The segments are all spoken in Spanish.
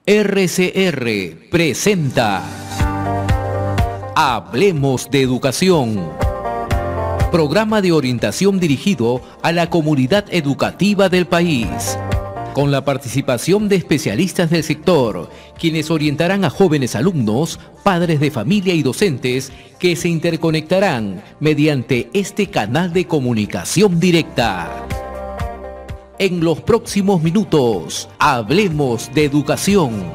RCR presenta Hablemos de Educación, programa de orientación dirigido a la comunidad educativa del país, con la participación de especialistas del sector, quienes orientarán a jóvenes alumnos, padres de familia y docentes que se interconectarán mediante este canal de comunicación directa. En los próximos minutos, hablemos de educación.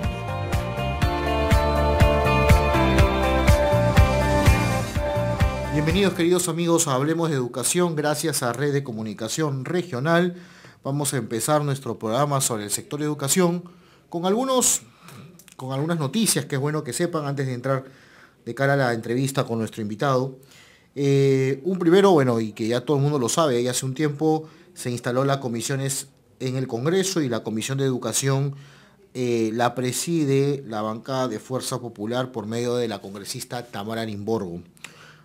Bienvenidos, queridos amigos, a Hablemos de Educación, gracias a Red de Comunicación Regional. Vamos a empezar nuestro programa sobre el sector de educación con algunas noticias que es bueno que sepan antes de entrar de cara a la entrevista con nuestro invitado. Un primero, y que ya todo el mundo lo sabe, ya hace un tiempo se instaló las comisiones en el Congreso y la Comisión de Educación la preside la bancada de Fuerza Popular por medio de la congresista Tamara Arimborgo,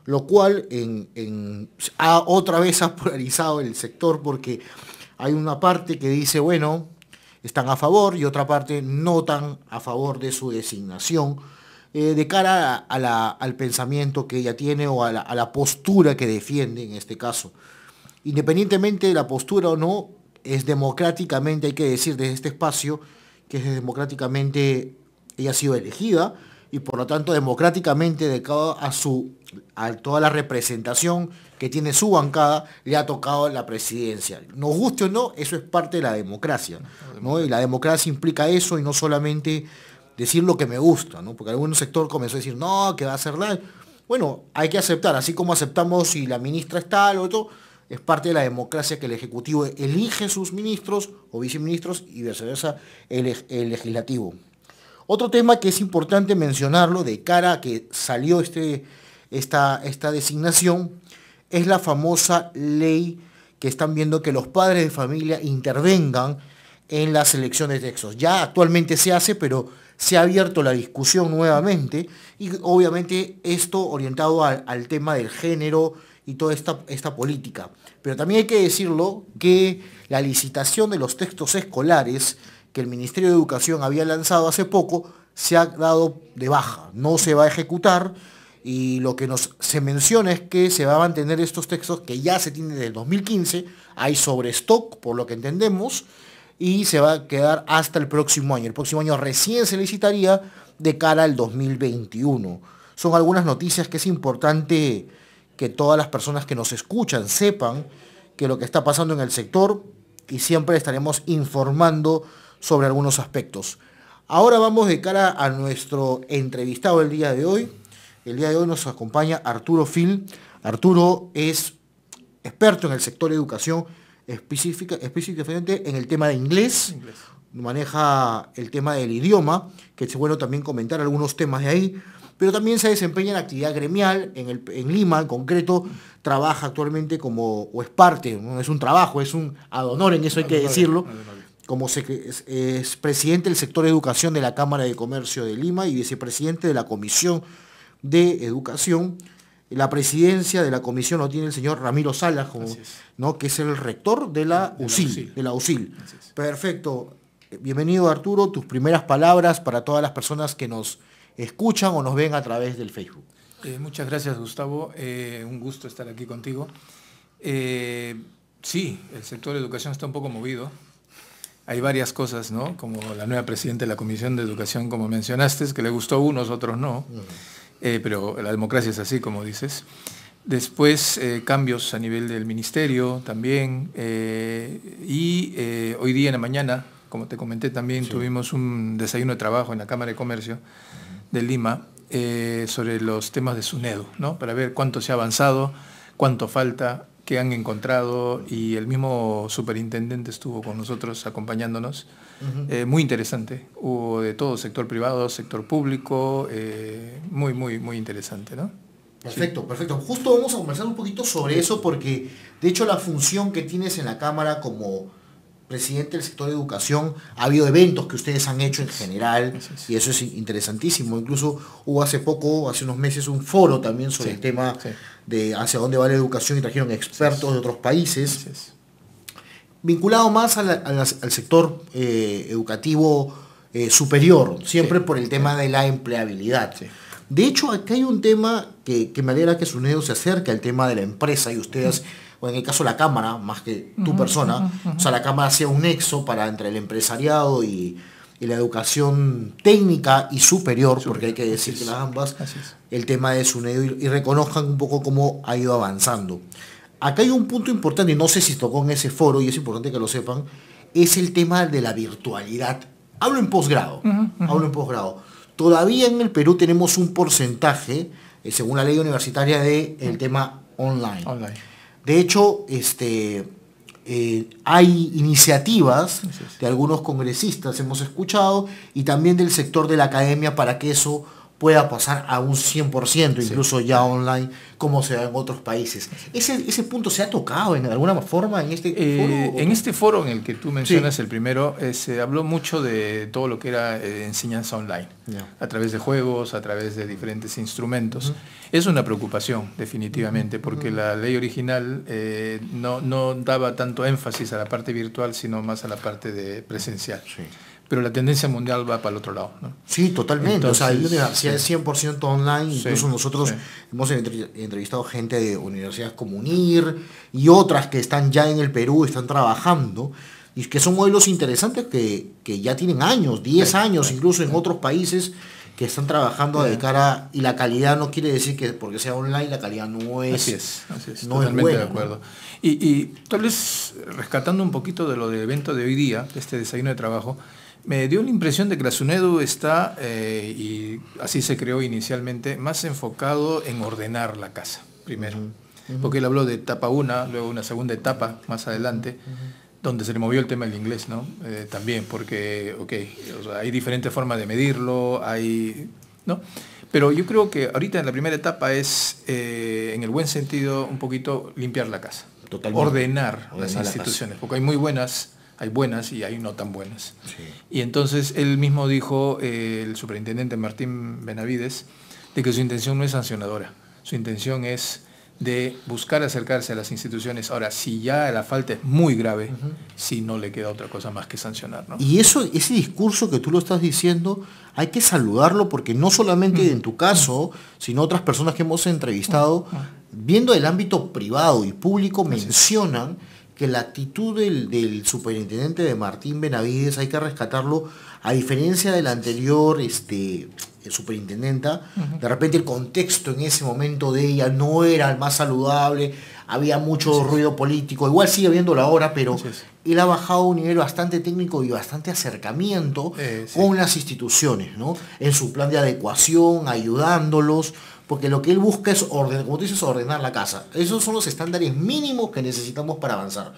lo cual otra vez ha polarizado el sector porque hay una parte que dice, están a favor y otra parte no tan a favor de su designación de cara al pensamiento que ella tiene o a la postura que defiende en este caso. Independientemente de la postura o no, es democráticamente, hay que decir desde este espacio, que es democráticamente ella ha sido elegida y por lo tanto democráticamente de cara a toda la representación que tiene su bancada, le ha tocado la presidencia. Nos guste o no, eso es parte de la democracia, ¿no? Y la democracia implica eso y no solamente decir lo que me gusta, ¿no? Porque algún sector comenzó a decir, no, que va a hacer nada. Bueno, hay que aceptar, así como aceptamos si la ministra es tal o otro. Es parte de la democracia que el Ejecutivo elige sus ministros o viceministros y viceversa el Legislativo. Otro tema que es importante mencionarlo de cara a que salió esta designación es la famosa ley que están viendo que los padres de familia intervengan en la selección de textos. Ya actualmente se hace, pero se ha abierto la discusión nuevamente y obviamente esto orientado al tema del género y toda esta política. Pero también hay que decirlo que la licitación de los textos escolares que el Ministerio de Educación había lanzado hace poco se ha dado de baja, no se va a ejecutar y lo que se menciona es que se va a mantener estos textos que ya se tienen desde el 2015, hay sobrestock por lo que entendemos y se va a quedar hasta el próximo año. El próximo año recién se licitaría de cara al 2021. Son algunas noticias que es importante que todas las personas que nos escuchan sepan que lo que está pasando en el sector y siempre estaremos informando sobre algunos aspectos. Ahora vamos de cara a nuestro entrevistado el día de hoy. El día de hoy nos acompaña Arturo Fil. Arturo es experto en el sector de educación, específicamente en el tema de inglés. Maneja el tema del idioma, que es bueno también comentar algunos temas de ahí. Pero también se desempeña en actividad gremial, en Lima en concreto, trabaja actualmente o es parte, no es un trabajo, es un ad honorem, eso hay que decirlo, como es presidente del sector de educación de la Cámara de Comercio de Lima y vicepresidente de la Comisión de Educación. La presidencia de la comisión lo tiene el señor Ramiro Salas, ¿no? Que es el rector de la UCIL. Perfecto. Bienvenido, Arturo, tus primeras palabras para todas las personas que nos escuchan o nos ven a través del Facebook. Muchas gracias, Gustavo. Un gusto estar aquí contigo. Sí, el sector de educación está un poco movido. Hay varias cosas, ¿no? Como la nueva presidenta de la Comisión de Educación, como mencionaste, que le gustó a unos, otros no. Pero la democracia es así, como dices. Después, cambios a nivel del ministerio también. Hoy día en la mañana, como te comenté también, tuvimos un desayuno de trabajo en la Cámara de Comercio de Lima sobre los temas de SUNEDU, ¿no? Para ver cuánto se ha avanzado, cuánto falta, qué han encontrado, y el mismo superintendente estuvo con nosotros acompañándonos. Muy interesante, hubo de todo, sector privado, sector público, muy interesante, ¿no? Perfecto. Justo vamos a conversar un poquito sobre eso porque de hecho la función que tienes en la Cámara como presidente del sector de educación, ha habido eventos que ustedes han hecho en general y eso es interesantísimo. Incluso hubo hace unos meses, un foro también sobre el tema de hacia dónde va la educación y trajeron expertos de otros países. Vinculado más al sector educativo superior, siempre por el tema de la empleabilidad. Sí. De hecho, aquí hay un tema que me alegra que SUNEDU se acerque al tema de la empresa y ustedes, o en el caso de la Cámara, más que tu persona, o sea, la Cámara sea un nexo entre el empresariado y la educación técnica y superior, porque hay que decir que las ambas, el tema de SUNEDU y reconozcan un poco cómo ha ido avanzando. Acá hay un punto importante, y no sé si tocó en ese foro, y es importante que lo sepan, es el tema de la virtualidad. Hablo en posgrado, Todavía en el Perú tenemos un porcentaje, según la ley universitaria, del tema online. De hecho, hay iniciativas de algunos congresistas, hemos escuchado, y también del sector de la academia para que eso pueda pasar a un 100%, incluso ya online, como se da en otros países. ¿Ese punto se ha tocado en alguna forma en este foro? En este foro en el que tú mencionas, el primero, se habló mucho de todo lo que era enseñanza online, a través de juegos, a través de diferentes instrumentos. Es una preocupación, definitivamente, porque la ley original no daba tanto énfasis a la parte virtual, sino más a la parte de presencial. Pero la tendencia mundial va para el otro lado, ¿no? Sí, totalmente. Entonces, o sea, la universidad es 100% online. Incluso nosotros hemos entrevistado gente de universidades como UNIR y otras que están ya en el Perú, están trabajando, y que son modelos interesantes que ya tienen años, 10 años, incluso en otros países que están trabajando de cara, y la calidad no quiere decir que porque sea online la calidad no es. Así es, no totalmente es buena, de acuerdo. ¿No? Y tal vez rescatando un poquito de lo del evento de hoy día, este desayuno de trabajo, me dio la impresión de que la SUNEDU está, y así se creó inicialmente, más enfocado en ordenar la casa, primero. Porque él habló de etapa 1, luego una segunda etapa más adelante, donde se le movió el tema del inglés, ¿no? También, porque, o sea, hay diferentes formas de medirlo, ¿no? Pero yo creo que ahorita en la primera etapa es, en el buen sentido, un poquito limpiar la casa. Totalmente. Ordenar las instituciones, porque hay muy buenas, hay buenas y hay no tan buenas. Y entonces él mismo dijo, el superintendente Martín Benavides, de que su intención no es sancionadora, su intención es de buscar acercarse a las instituciones. Ahora, si ya la falta es muy grave, sí no le queda otra cosa más que sancionar, ¿no? Y ese discurso que tú lo estás diciendo, hay que saludarlo, porque no solamente en tu caso, sino otras personas que hemos entrevistado, viendo el ámbito privado y público, mencionan que la actitud del superintendente de Martín Benavides hay que rescatarlo, a diferencia de la anterior superintendenta. De repente el contexto en ese momento de ella no era el más saludable, había mucho ruido político, igual sigue habiéndolo ahora, pero él ha bajado a un nivel bastante técnico y bastante acercamiento con las instituciones, ¿no? En su plan de adecuación, ayudándolos, porque lo que él busca es ordenar, como tú dices, ordenar la casa. Esos son los estándares mínimos que necesitamos para avanzar.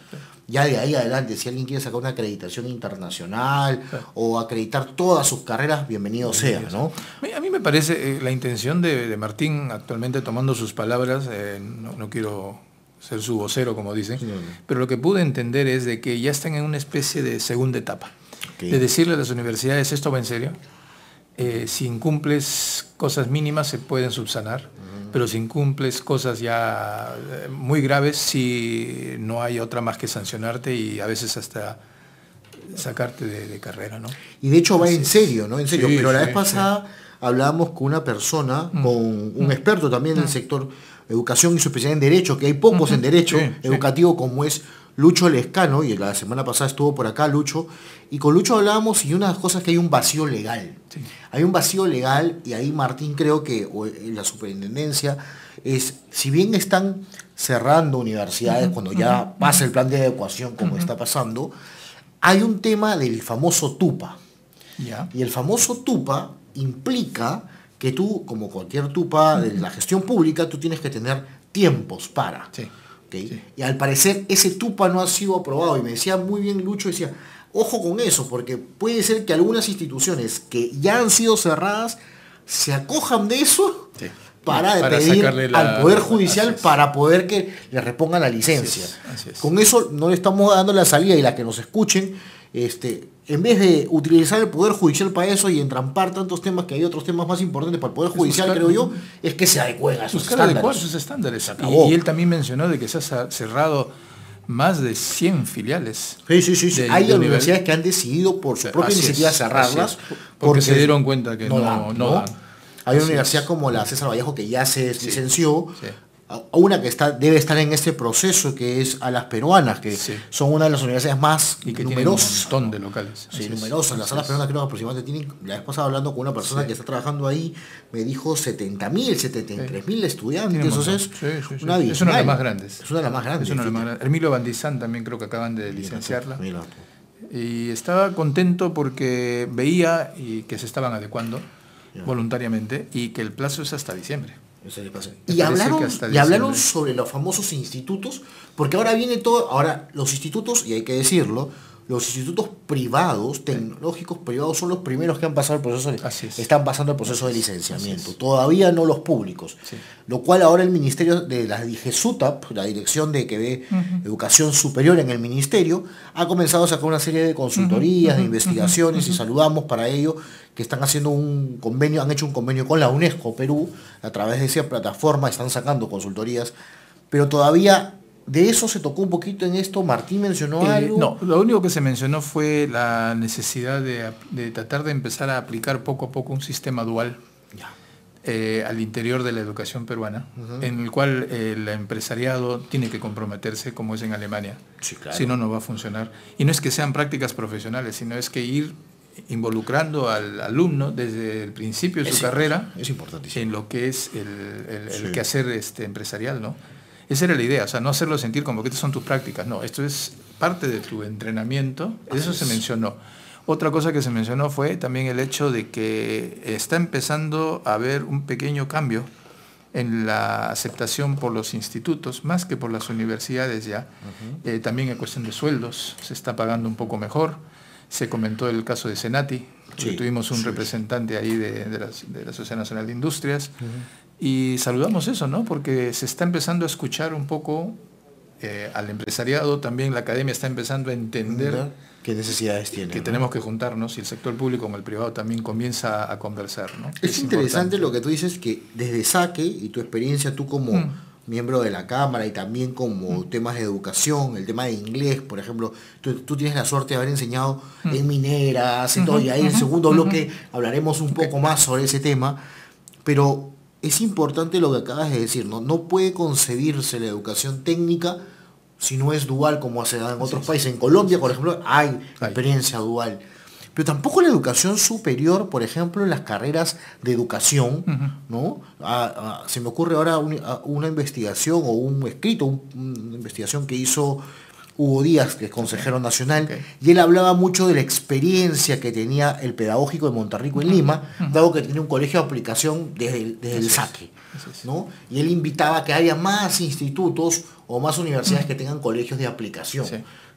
Ya de ahí adelante, si alguien quiere sacar una acreditación internacional o acreditar todas sus carreras, bienvenido sea, ¿no? A mí me parece la intención de Martín, actualmente tomando sus palabras, no quiero ser su vocero, como dicen, pero lo que pude entender es de que ya están en una especie de segunda etapa. De decirle a las universidades, esto va en serio. Si incumples cosas mínimas se pueden subsanar, pero si incumples cosas ya muy graves, si no hay otra más que sancionarte y a veces hasta sacarte de carrera, ¿no? Y de hecho va en serio, ¿no? En serio, pero la vez pasada hablábamos con una persona, con un experto también del sector educación y su especialidad en Derecho, que hay pocos en Derecho educativo como es Lucho Lescano, y la semana pasada estuvo por acá Lucho, y con Lucho hablábamos, y una de las cosas que hay un vacío legal. Hay un vacío legal, y ahí Martín creo que la superintendencia es, si bien están cerrando universidades cuando ya pasa el plan de adecuación como está pasando, hay un tema del famoso TUPA. Y el famoso TUPA implica que tú, como cualquier TUPA de la gestión pública, tú tienes que tener tiempos para. Y al parecer ese TUPA no ha sido aprobado, y me decía muy bien Lucho, decía, ojo con eso, porque puede ser que algunas instituciones que ya han sido cerradas se acojan de eso para pedir al Poder Judicial para poder que le repongan la licencia. Así es. Con eso no le estamos dando la salida, y la que nos escuchen, en vez de utilizar el Poder Judicial para eso y entrampar tantos temas, que hay otros temas más importantes para el Poder Judicial, creo yo, es que se adecuen a sus estándares. Y él también mencionó de que se ha cerrado más de 100 filiales. Sí. Hay universidades que han decidido por su propia iniciativa cerrarlas. Porque se dieron cuenta que no dan. Hay una universidad como la César Vallejo que ya se licenció. Una que debe estar en este proceso, que es a las peruanas, que son una de las universidades más y que numerosas. Tienen un montón de locales. Sí, numerosas. Las salas peruanas creo que aproximadamente tienen, la vez pasada hablando con una persona que está trabajando ahí, me dijo 70.000, 73.000 estudiantes. O sea, es una de las más grandes. Es una de las más grandes. Emilio Bandizán también creo que acaban de licenciarla. Y estaba contento porque veía que se estaban adecuando voluntariamente y que el plazo es hasta diciembre. Y hablaron sobre los famosos institutos, porque ahora viene todo, ahora los institutos, y hay que decirlo, los institutos privados, tecnológicos privados, son los primeros que han pasado el proceso están pasando el proceso de licenciamiento, todavía no los públicos, lo cual ahora el Ministerio de la DIGESUTAP, la dirección de que ve Educación Superior en el Ministerio, ha comenzado a sacar una serie de consultorías, de investigaciones, y saludamos para ello que están haciendo un convenio, han hecho un convenio con la UNESCO Perú, a través de esa plataforma están sacando consultorías, pero todavía de eso se tocó un poquito en esto. Martín mencionó algo. No, lo único que se mencionó fue la necesidad de tratar de empezar a aplicar poco a poco un sistema dual al interior de la educación peruana, en el cual el empresariado tiene que comprometerse como es en Alemania. Sí, claro. Si no, no va a funcionar. Y no es que sean prácticas profesionales, sino es que ir involucrando al alumno desde el principio de su carrera en lo que es el quehacer empresarial, ¿no? Esa era la idea, o sea, no hacerlo sentir como que estas son tus prácticas, no, esto es parte de tu entrenamiento, eso se mencionó. Otra cosa que se mencionó fue también el hecho de que está empezando a haber un pequeño cambio en la aceptación por los institutos, más que por las universidades ya, también en cuestión de sueldos, se está pagando un poco mejor. Se comentó el caso de Senati, tuvimos un representante ahí de la Sociedad Nacional de Industrias, y saludamos eso, ¿no? Porque se está empezando a escuchar un poco al empresariado, también la academia está empezando a entender qué necesidades tiene. Que tenemos que juntarnos, y el sector público como el privado también comienza a conversar, ¿no? Es interesante importante lo que tú dices, que desde SACE y tu experiencia, tú como miembro de la Cámara y también como temas de educación, el tema de inglés, por ejemplo, tú tienes la suerte de haber enseñado en mineras y todo, y ahí en el segundo bloque hablaremos un poco más sobre ese tema, pero es importante lo que acabas de decir, ¿no? No puede concebirse la educación técnica si no es dual como se da en otros países. En Colombia, por ejemplo, hay experiencia dual. Pero tampoco la educación superior, por ejemplo, en las carreras de educación, ¿no? Se me ocurre ahora una investigación o un escrito, una investigación que hizo Hugo Díaz, que es consejero nacional, y él hablaba mucho de la experiencia que tenía el pedagógico de Monterrico en Lima, dado que tiene un colegio de aplicación desde el SACE, ¿no? Y él invitaba a que haya más institutos o más universidades que tengan colegios de aplicación,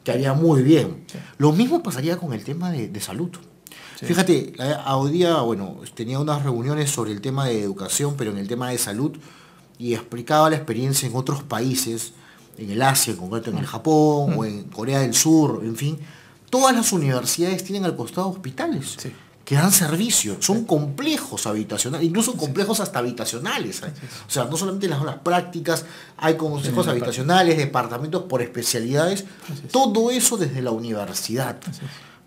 que haría muy bien. Lo mismo pasaría con el tema de salud. Fíjate, hoy día, bueno, tenía unas reuniones sobre el tema de educación, pero en el tema de salud, y explicaba la experiencia en otros países, en el Asia, en concreto en el Japón, o en Corea del Sur, en fin. Todas las universidades tienen al costado hospitales que dan servicio, son complejos habitacionales, incluso complejos hasta habitacionales. O sea, no solamente las aulas prácticas, hay complejos habitacionales, departamentos por especialidades, todo eso desde la universidad,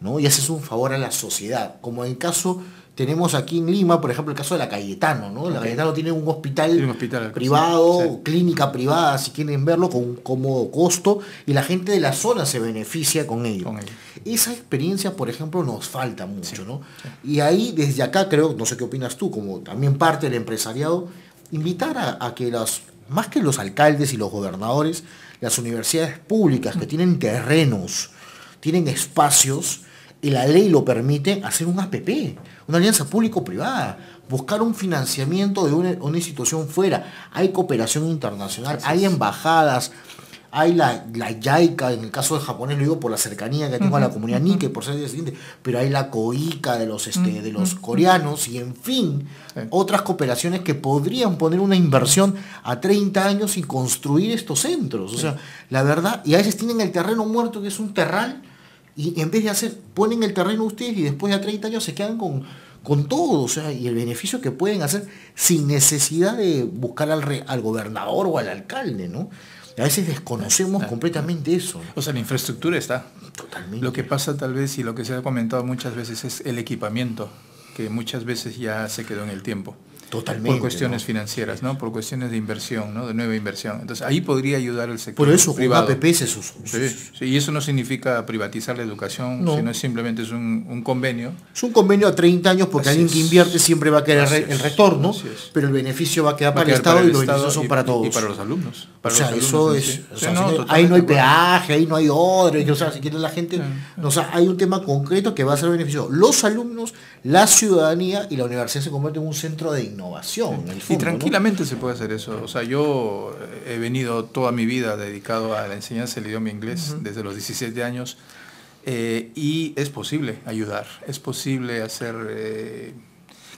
¿no? Y haces un favor a la sociedad, como en el caso tenemos aquí en Lima, por ejemplo, el caso de la Cayetano, ¿no? La Cayetano tiene un hospital privado, clínica privada, si quieren verlo, con un cómodo costo, y la gente de la zona se beneficia con ello. Esa experiencia, por ejemplo, nos falta mucho, ¿no? Y ahí, desde acá, creo, no sé qué opinas tú, como también parte del empresariado, invitar a que más que los alcaldes y los gobernadores, las universidades públicas que tienen terrenos, tienen espacios, y la ley lo permite, hacer un APP, una alianza público-privada, buscar un financiamiento de una institución fuera. Hay cooperación internacional, hay embajadas, hay la JICA, en el caso del japonés lo digo por la cercanía que tengo a la comunidad Nikkei, por ser descendiente, pero hay la COICA de los coreanos, y en fin, otras cooperaciones que podrían poner una inversión a 30 años y construir estos centros. O sea, la verdad, y a veces tienen el terreno muerto, que es un terral, y en vez de ponen el terreno ustedes y después de 30 años se quedan con todo, o sea, y el beneficio que pueden hacer sin necesidad de buscar al gobernador o al alcalde, ¿no? A veces desconocemos completamente eso. O sea, la infraestructura está. Totalmente. Lo que pasa tal vez, y lo que se ha comentado muchas veces, es el equipamiento, que muchas veces ya se quedó en el tiempo. Totalmente. Por cuestiones ¿no? financieras, ¿no? Por cuestiones de inversión, ¿no? De nueva inversión. Entonces, ahí podría ayudar el sector Por eso, privado. con APPs Sí, y eso no significa privatizar la educación, no. sino simplemente es un convenio. Es un convenio a 30 años porque Así alguien que invierte siempre va a querer el retorno, pero el beneficio va a quedar para el Estado y los beneficios son para todos. Y para los alumnos. O sea, eso es... Sí. O sea, No, ahí no hay peaje, ahí no hay odre, o sea, si quiere la gente... O sea, hay un tema concreto que va a ser beneficioso. Los alumnos, la ciudadanía y la universidad se convierte en un centro de innovación. En el fondo, y tranquilamente se puede hacer eso. O sea, yo he venido toda mi vida dedicado a la enseñanza del idioma inglés desde los 17 años y es posible ayudar, es posible hacer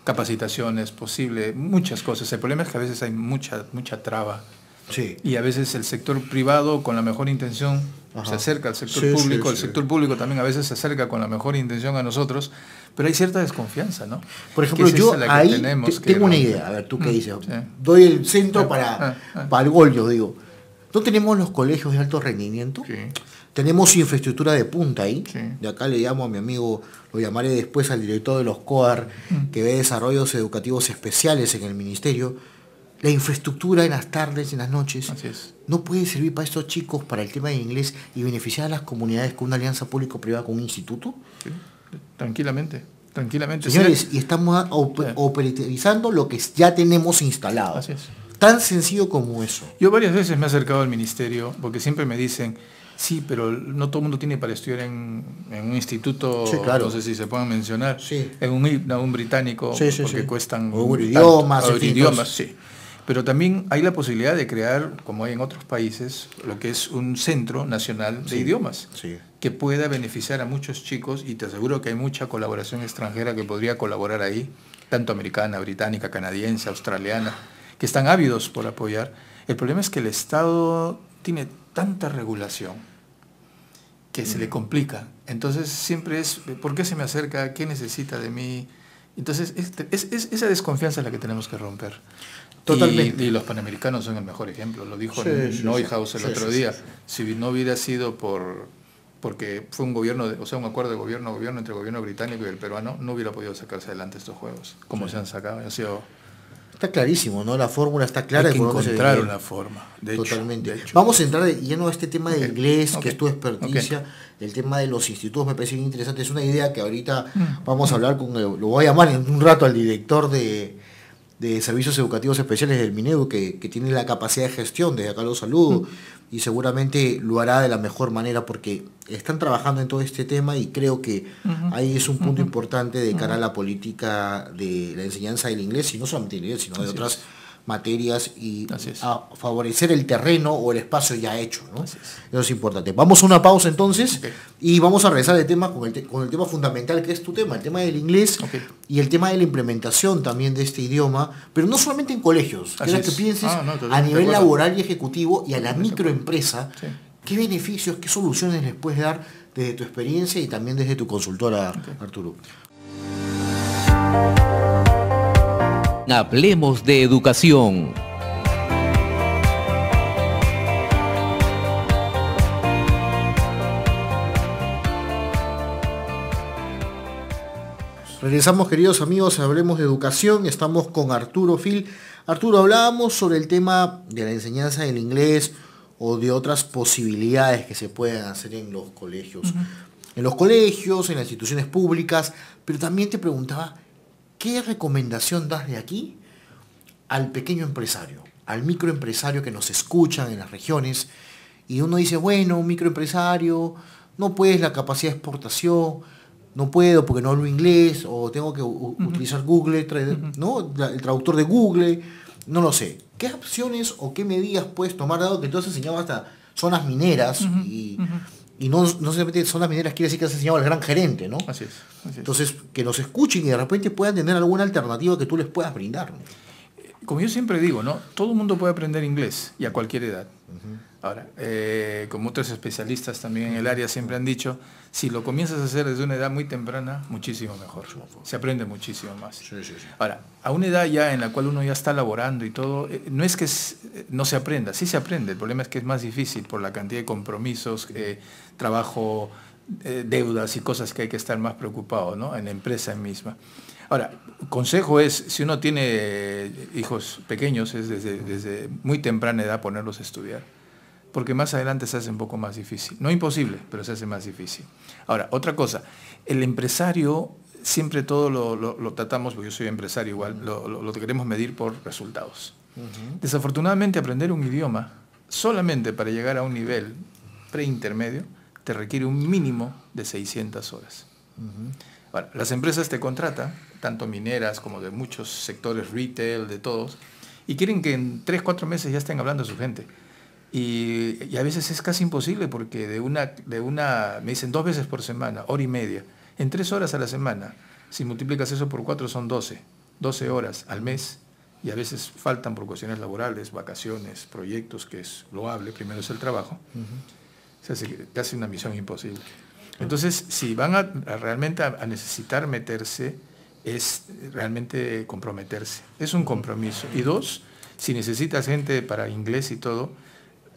capacitaciones, es posible muchas cosas. El problema es que a veces hay mucha traba. Sí. Y a veces el sector privado con la mejor intención se acerca al sector público, el sector público también a veces se acerca con la mejor intención a nosotros, pero hay cierta desconfianza, ¿no? Por ejemplo, yo ahí tengo una idea, a ver, ¿tú qué dices? Sí. Doy el centro para el gol, yo digo. ¿No tenemos los colegios de alto rendimiento? Sí. Tenemos infraestructura de punta ahí. Sí. De acá le llamo a mi amigo, lo llamaré después al director de los COAR, que ve desarrollos educativos especiales en el ministerio. La infraestructura en las tardes, en las noches, no puede servir para estos chicos, para el tema de inglés y beneficiar a las comunidades con una alianza público-privada con un instituto. Sí. Tranquilamente. Señores, y estamos operativizando lo que ya tenemos instalado. Así es. Tan sencillo como eso. Yo varias veces me he acercado al ministerio porque siempre me dicen, sí, pero no todo el mundo tiene para estudiar en un instituto, sí, claro. No sé si se pueden mencionar, sí. en un británico, porque cuestan... O idiomas, sí. Pero también hay la posibilidad de crear, como hay en otros países, lo que es un centro nacional de idiomas, que pueda beneficiar a muchos chicos, y te aseguro que hay mucha colaboración extranjera que podría colaborar ahí, tanto americana, británica, canadiense, australiana, que están ávidos por apoyar. El problema es que el Estado tiene tanta regulación que se le complica. Entonces siempre es, ¿por qué se me acerca? ¿Qué necesita de mí? Entonces es esa desconfianza es la que tenemos que romper. Totalmente. Y los panamericanos son el mejor ejemplo, lo dijo Neuhaus el otro día. Si no hubiera sido porque fue un gobierno, un acuerdo de gobierno entre el gobierno británico y el peruano, no hubiera podido sacarse adelante estos juegos, como se han sacado. Está clarísimo, ¿no? La fórmula está clara. Hay que encontrar una forma. Totalmente. Vamos a entrar lleno a este tema de inglés, que es tu experticia. El tema de los institutos me parece bien interesante. Es una idea que ahorita vamos a hablar lo voy a llamar en un rato al director de Servicios Educativos Especiales del Minedu, que tiene la capacidad de gestión, desde acá lo saludo, y seguramente lo hará de la mejor manera porque están trabajando en todo este tema y creo que ahí es un punto importante de cara a la política de la enseñanza del inglés, y no solamente del inglés, sino de otras materias, y a favorecer el terreno o el espacio ya hecho, ¿no? Eso es importante. Vamos a una pausa entonces y vamos a regresar al tema con el tema fundamental que es tu tema, el tema del inglés y el tema de la implementación también de este idioma, pero no solamente en colegios, quiero que pienses a nivel laboral y ejecutivo y a la microempresa, qué beneficios, qué soluciones les puedes dar desde tu experiencia y también desde tu consultora, Arturo. Hablemos de educación. Regresamos, queridos amigos, hablemos de educación. Estamos con Arturo Fil. Arturo, hablábamos sobre el tema de la enseñanza del inglés o de otras posibilidades que se pueden hacer en los colegios. En los colegios, en las instituciones públicas, pero también te preguntaba, ¿qué recomendación das de aquí al pequeño empresario, al microempresario que nos escuchan en las regiones? Y uno dice, bueno, un microempresario, no puedes la capacidad de exportación, no puedo porque no hablo inglés, o tengo que utilizar Google, ¿no? El traductor de Google, no lo sé. ¿Qué opciones o qué medidas puedes tomar, dado que tú has enseñado hasta zonas mineras y no solamente zonas mineras quiere decir que has enseñado al gran gerente, ¿no? Así es. Entonces, que nos escuchen y de repente puedan tener alguna alternativa que tú les puedas brindar, ¿no? Como yo siempre digo, ¿no? Todo el mundo puede aprender inglés y a cualquier edad. Ahora, como otros especialistas también en el área siempre han dicho, si lo comienzas a hacer desde una edad muy temprana, muchísimo mejor. Se aprende muchísimo más. Sí, sí, sí. Ahora, a una edad ya en la cual uno ya está laborando y todo, no es que no se aprenda, sí se aprende. El problema es que es más difícil por la cantidad de compromisos, trabajo, deudas y cosas que hay que estar más preocupado, ¿no? En la empresa misma. Ahora, consejo es, si uno tiene hijos pequeños, es desde muy temprana edad ponerlos a estudiar, porque más adelante se hace un poco más difícil. No imposible, pero se hace más difícil. Ahora, otra cosa, el empresario siempre todo lo tratamos, porque yo soy empresario igual, lo queremos medir por resultados. Desafortunadamente, aprender un idioma solamente para llegar a un nivel preintermedio te requiere un mínimo de 600 horas. Ahora, las empresas te contratan, tanto mineras como de muchos sectores retail, de todos, y quieren que en 3-4 meses ya estén hablando a su gente. Y a veces es casi imposible porque me dicen 2 veces por semana, hora y media, en 3 horas a la semana. Si multiplicas eso por 4 son 12 horas al mes, y a veces faltan por cuestiones laborales, vacaciones, proyectos, que es loable, primero es el trabajo. Se hace casi una misión imposible. Entonces, si van realmente a necesitar meterse, es realmente comprometerse. Es un compromiso. Y 2, si necesitas gente para inglés y todo,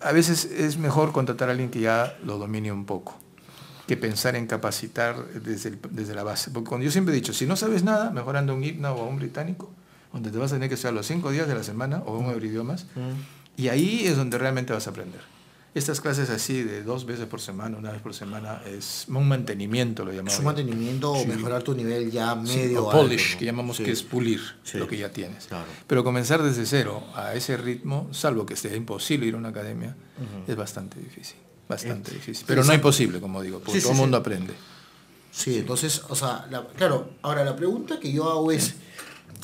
a veces es mejor contratar a alguien que ya lo domine un poco, que pensar en capacitar desde la base. Porque cuando yo siempre he dicho, si no sabes nada, mejor anda a un himno o a un británico, donde te vas a tener que estudiar los 5 días de la semana o un Euroidiomas, y ahí es donde realmente vas a aprender. Estas clases así de 2 veces por semana, 1 vez por semana, es un mantenimiento, lo llamamos. Es un mantenimiento o mejorar tu nivel ya medio. O polish, alto, ¿no? Que llamamos que es pulir lo que ya tienes. Claro. Pero comenzar desde cero a ese ritmo, salvo que sea imposible ir a una academia, es bastante difícil. Bastante difícil. Pero no imposible, como digo, porque todo el mundo aprende. Sí, entonces, o sea, claro, ahora la pregunta que yo hago es,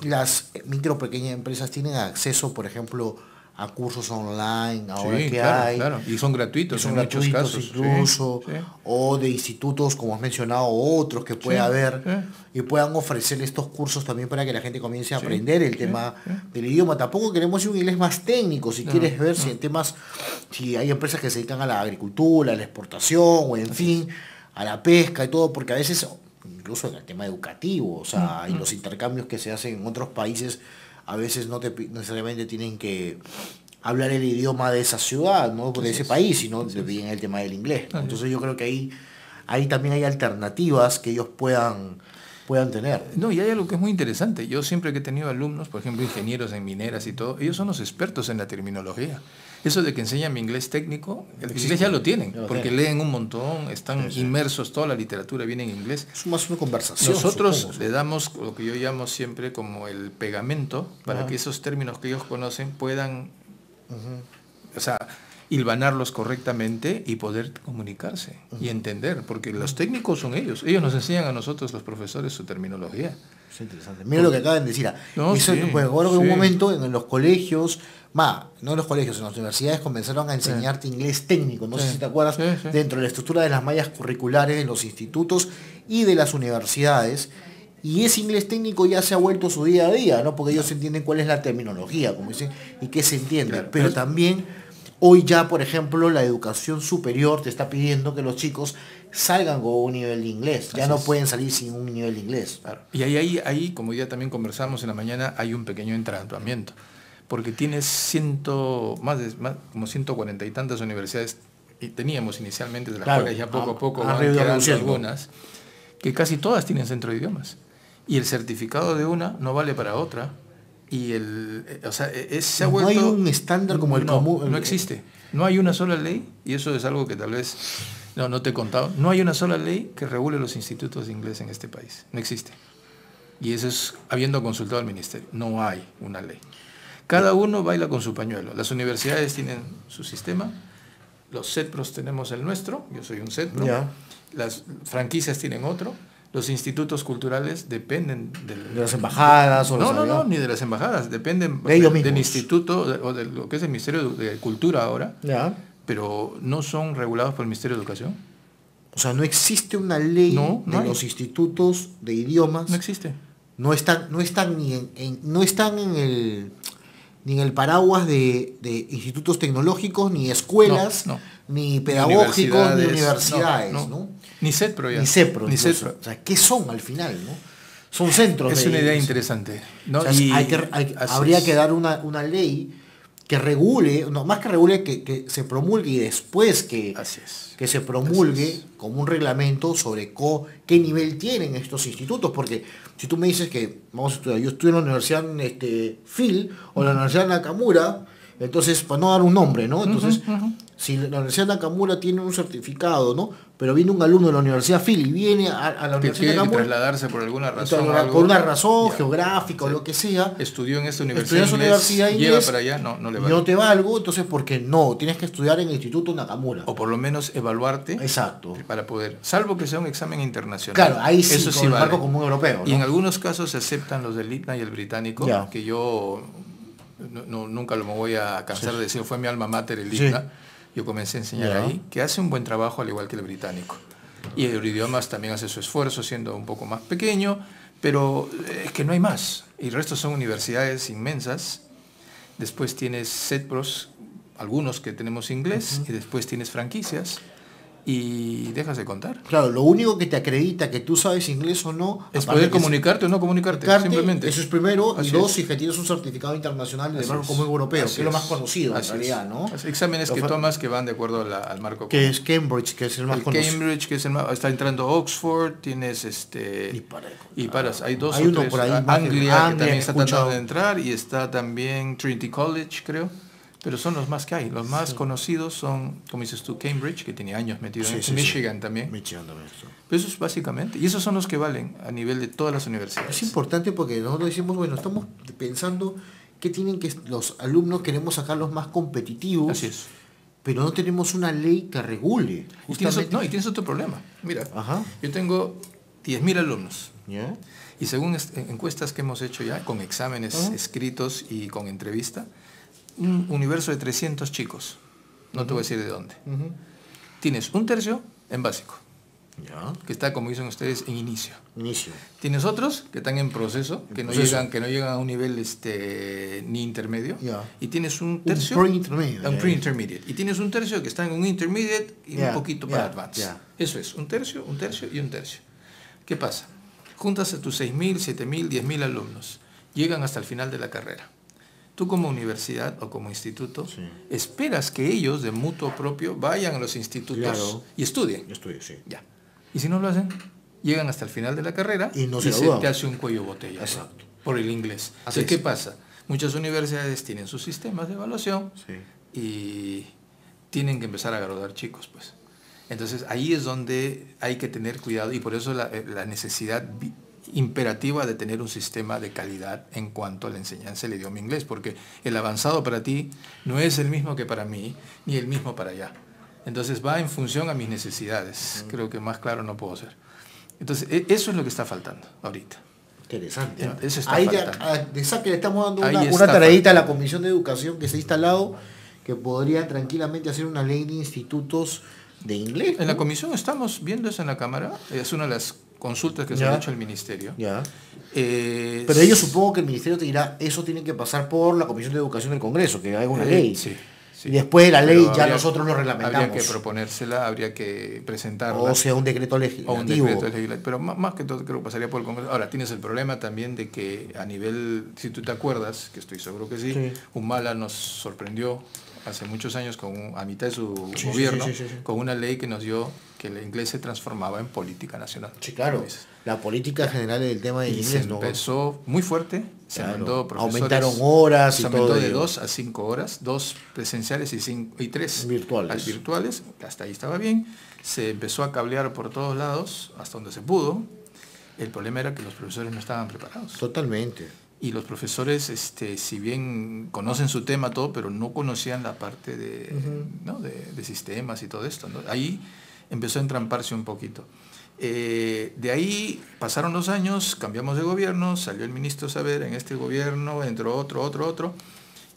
¿las micro pequeñas empresas tienen acceso, por ejemplo, a cursos online ahora que hay? Claro. Y son gratuitos, en muchos casos incluso, o de institutos, como has mencionado, otros que pueda haber, y puedan ofrecer estos cursos también para que la gente comience a aprender el tema del idioma. Tampoco queremos ir un inglés más técnico, si quieres ver si en temas, si hay empresas que se dedican a la agricultura, a la exportación, o en fin, a la pesca y todo, porque a veces, incluso en el tema educativo, o sea, y los intercambios que se hacen en otros países, a veces no necesariamente tienen que hablar el idioma de esa ciudad, ¿no? De ese país, sino bien el tema del inglés. Entonces yo creo que ahí también hay alternativas que ellos puedan tener. No, y hay algo que es muy interesante. Yo siempre que he tenido alumnos, por ejemplo, ingenieros en mineras y todo, ellos son los expertos en la terminología. Eso de que enseñan mi inglés técnico, el inglés ya lo tienen, porque leen un montón, están inmersos, toda la literatura viene en inglés. Es más una conversación. Nosotros le damos lo que yo llamo siempre como el pegamento, para que esos términos que ellos conocen puedan, o sea, hilvanarlos correctamente y poder comunicarse y entender, porque los técnicos son ellos nos enseñan a nosotros, los profesores, su terminología. Es interesante. Mira lo que acaban de decir. Pues, ahora en un momento en los colegios, no en los colegios, en las universidades comenzaron a enseñarte inglés técnico, no sé si te acuerdas, dentro de la estructura de las mallas curriculares en los institutos y de las universidades. Y ese inglés técnico ya se ha vuelto su día a día, ¿no? Porque ellos entienden cuál es la terminología, como dicen, y qué se entiende. Pero también hoy ya, por ejemplo, la educación superior te está pidiendo que los chicos salgan con un nivel de inglés. Ya no pueden salir sin un nivel de inglés. Claro. Y ahí, como ya también conversamos en la mañana, hay un pequeño entrenamiento. Porque tienes como 140 y tantas universidades, y teníamos inicialmente, de las cuales ya poco a poco van quedando algunas, que casi todas tienen centro de idiomas. Y el certificado de una no vale para otra. Y se ha vuelto... No hay un estándar como el común. No existe. No hay una sola ley, y eso es algo que tal vez no te he contado. No hay una sola ley que regule los institutos de inglés en este país. No existe. Y eso es habiendo consultado al ministerio. No hay una ley. Cada uno baila con su pañuelo. Las universidades tienen su sistema, los CETPROS tenemos el nuestro, yo soy un CETPRO, las franquicias tienen otro, los institutos culturales dependen de las embajadas. No, ni de las embajadas, dependen del instituto o de lo que es el Ministerio de Cultura ahora, pero no son regulados por el Ministerio de Educación. O sea, no existe una ley de los institutos de idiomas. No existe. No están en ni en el paraguas de institutos tecnológicos, ni escuelas, ni pedagógicos, ni universidades, ¿no? Ni CEPRO ya. Ni CEPRO. Ni CEPRO. O sea, ¿qué son al final, no? Son centros. Es una idea interesante, ¿no? O sea, habría que dar una ley que regule, no, más que regule, que se promulgue y después que se promulgue como un reglamento sobre qué nivel tienen estos institutos, porque si tú me dices que vamos a estudiar, yo estudio en la Universidad Phil o la Universidad Nakamura, entonces, para no dar un nombre, ¿no? Entonces, si la Universidad Nakamura tiene un certificado, ¿no? Pero viene un alumno de la Universidad Phil y viene a la Universidad Nakamura, trasladarse por alguna razón. Por una razón geográfica o lo que sea. Estudió en esta universidad inglés, lleva para allá, no le vale. No te valgo, entonces, porque no, tienes que estudiar en el Instituto Nakamura. O por lo menos evaluarte. Exacto. Para poder, salvo que sea un examen internacional. Claro, ahí sí, eso con sí el vale. marco común europeo, ¿no? Y en algunos casos se aceptan los del IPNA y el británico, que yo nunca me voy a cansar de decir, fue mi alma mater el IPNA. Yo comencé a enseñar ahí, que hace un buen trabajo al igual que el británico. Y Eurodidiomas también hace su esfuerzo, siendo un poco más pequeño, pero es que no hay más. Y el resto son universidades inmensas. Después tienes CEPROS, algunos que tenemos inglés, y después tienes franquicias. Y dejas de contar. Claro, lo único que te acredita que tú sabes inglés o no es poder comunicarte o no comunicarte, simplemente. Eso es primero. Así y dos, si que tienes un certificado internacional del marco común europeo, que es lo más conocido en realidad, ¿no? Exámenes que tomas que van de acuerdo al marco común. Que es Cambridge, que es el más conocido. Cambridge, que es el más, está entrando Oxford, tienes y paras, hay dos hay o uno tres. Por ahí, Anglia, que también está tratando de entrar, y está también Trinity College, creo. Pero son los más que hay. Los más conocidos son, como dices tú, Cambridge, que tiene años metido en Michigan también. Pero eso es básicamente. Y esos son los que valen a nivel de todas las universidades. Es importante porque nosotros decimos, bueno, estamos pensando que tienen que los alumnos, queremos sacarlos más competitivos. Así es. Pero no tenemos una ley que regule. Y tienes otro problema. Mira, yo tengo 10.000 alumnos. ¿Yeah? Y según encuestas que hemos hecho ya, con exámenes escritos y con entrevista, un universo de 300 chicos, no te voy a decir de dónde. Tienes un tercio en básico, que está, como dicen ustedes, en inicio. Tienes otros que están en proceso, que no llegan a un nivel ni intermedio, y tienes un tercio, un pre-intermediate, y tienes un tercio que está en un intermediate y un poquito para advanced. Eso es, un tercio y un tercio. ¿Qué pasa? Juntas a tus 6.000, 7.000, 10.000 alumnos, llegan hasta el final de la carrera. Tú como universidad o como instituto esperas que ellos de mutuo propio vayan a los institutos y estudien. Ya. Y si no lo hacen, llegan hasta el final de la carrera y se te hace un cuello botella por el inglés. Entonces, ¿qué pasa? Muchas universidades tienen sus sistemas de evaluación y tienen que empezar a graduar chicos, pues. Entonces ahí es donde hay que tener cuidado, y por eso la necesidad imperativa de tener un sistema de calidad en cuanto a la enseñanza del idioma inglés, porque el avanzado para ti no es el mismo que para mí, ni el mismo para allá. Entonces va en función a mis necesidades. Creo que más claro no puedo ser. Entonces eso es lo que está faltando ahorita. Interesante. Eso está faltando. Le estamos dando una tareita a la Comisión de Educación que se ha instalado, que podría tranquilamente hacer una ley de institutos de inglés, ¿no? En la comisión estamos viendo eso en la Cámara. Es una de las consultas que se ha hecho al ministerio. Pero ellos, supongo que el ministerio te dirá, eso tiene que pasar por la Comisión de Educación del Congreso, que haga una ley. Y después de la ley nosotros lo reglamentamos. Habría que proponérsela, habría que presentarla. O sea, un decreto legislativo. Pero más que todo creo que pasaría por el Congreso. Ahora, tienes el problema también de que a nivel, si tú te acuerdas, que estoy seguro que sí. Humala nos sorprendió hace muchos años a mitad de su gobierno, con una ley que nos dio que el inglés se transformaba en política nacional. Sí, claro. La política general del tema del inglés, se empezó muy fuerte, se mandó profesores. Aumentaron horas y todo. Se aumentó de 2 a 5 horas, 2 presenciales y 3 virtuales. Hasta ahí estaba bien. Se empezó a cablear por todos lados, hasta donde se pudo. El problema era que los profesores no estaban preparados. Totalmente. Y los profesores, si bien conocen su tema, todo, pero no conocían la parte de sistemas y todo esto, ¿no? Ahí empezó a entramparse un poquito. De ahí pasaron los años, cambiamos de gobierno, salió el ministro Saber, en este gobierno entró otro,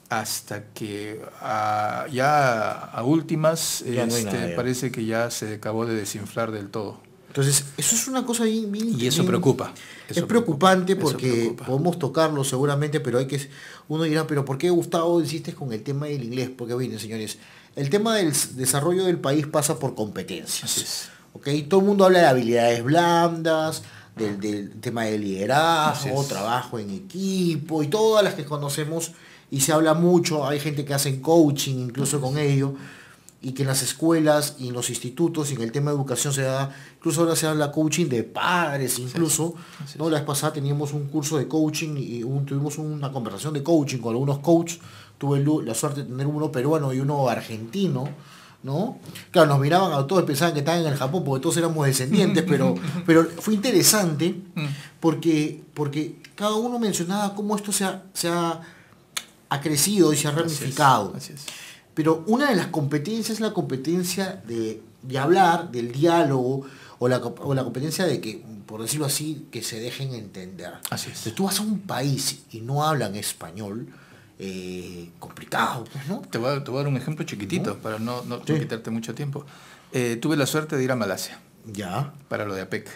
hasta que ya a últimas parece que ya se acabó de desinflar del todo Entonces, eso es una cosa bien y eso preocupa. Es preocupante porque podemos tocarlo seguramente, pero uno dirá, pero ¿por qué, Gustavo, insistes con el tema del inglés? Porque miren, señores, el tema del desarrollo del país pasa por competencias. ¿Okay? Todo el mundo habla de habilidades blandas, del tema de liderazgo, trabajo en equipo y todas las que conocemos, y se habla mucho, hay gente que hace coaching incluso con ello, y que en las escuelas y en los institutos y en el tema de educación incluso ahora se habla coaching de padres incluso, ¿no? La vez pasada teníamos un curso de coaching y tuvimos una conversación de coaching con algunos coaches, tuve la suerte de tener uno peruano y uno argentino, ¿no? Claro, nos miraban a todos, pensaban que estaban en el Japón porque todos éramos descendientes, pero fue interesante porque cada uno mencionaba cómo esto se ha crecido y se ha ramificado. Así es. Pero una de las competencias es la competencia de hablar, del diálogo, o la competencia de que, por decirlo así, que se dejen entender. Así es. Si tú vas a un país y no hablan español, complicado, pues, ¿no? Te voy a dar un ejemplo chiquitito, ¿no? Para no quitarte mucho tiempo. Tuve la suerte de ir a Malasia. Ya. Para lo de APEC.